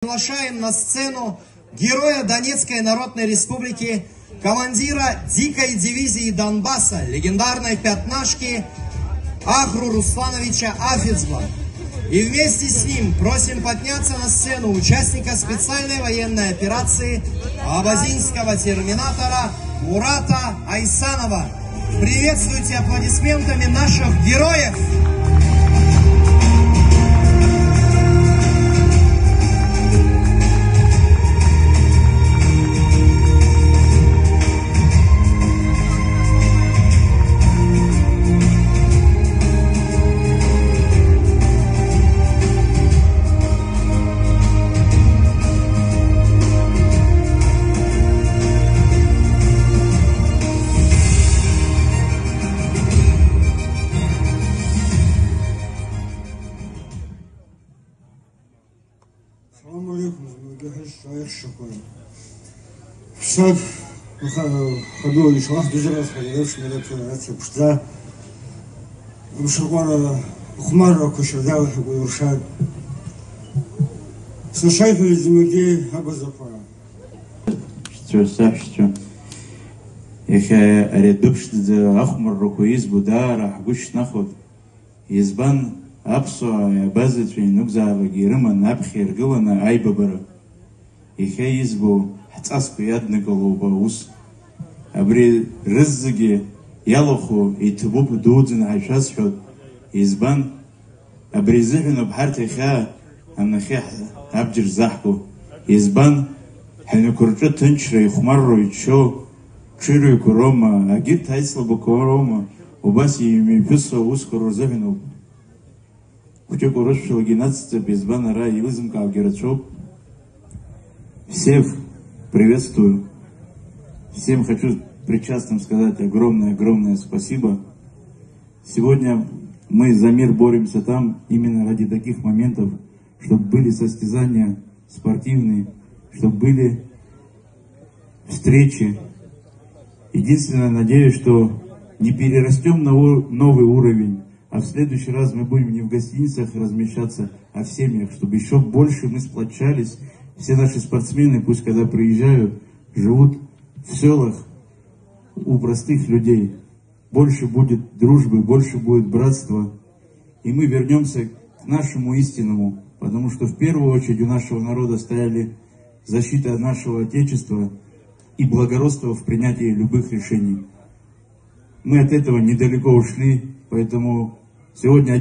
Приглашаем на сцену героя Донецкой Народной Республики, командира дикой дивизии Донбасса, легендарной пятнашки Ахру Руслановича Афицба. И вместе с ним просим подняться на сцену участника специальной военной операции абазинского терминатора Мурата Айсанова. Приветствуйте аплодисментами наших героев! السلام عليكم جهز شايخ شكرا شاد خدوا يشرح دجرة خليش ملك رأس بشتى مشروع خمار كشداو حقول ورشاد سشايف الزمجي هبا زفرا что их редукшт ахмар рукуиз будара хгуш наход избан апсо базатви нугзава гирма напхир гылана айбабара ихе избу хцаску ядныгалуба ус абри рыззги ялоху итбуб дудзин айшасхот избан абри зыхну бхарти ха анахи абджир захку избан ханукурча тынчры хмарро ичо чиру курома агит тайслабу курома убаси ими пюсо ускоро зыхну Хочу короче логинаться без баннера и вызымка Герачев. Всех приветствую. Всем хочу причастным сказать огромное спасибо. Сегодня мы за мир боремся там именно ради таких моментов, чтобы были состязания спортивные, чтобы были встречи. Единственное, надеюсь, что не перерастем на новый уровень. А в следующий раз мы будем не в гостиницах размещаться, а в семьях, чтобы еще больше мы сплочались. Все наши спортсмены, пусть когда приезжают, живут в селах у простых людей. Больше будет дружбы, больше будет братства. И мы вернемся к нашему истинному, потому что в первую очередь у нашего народа стояли защита нашего Отечества и благородство в принятии любых решений. Мы от этого недалеко ушли, поэтому сегодня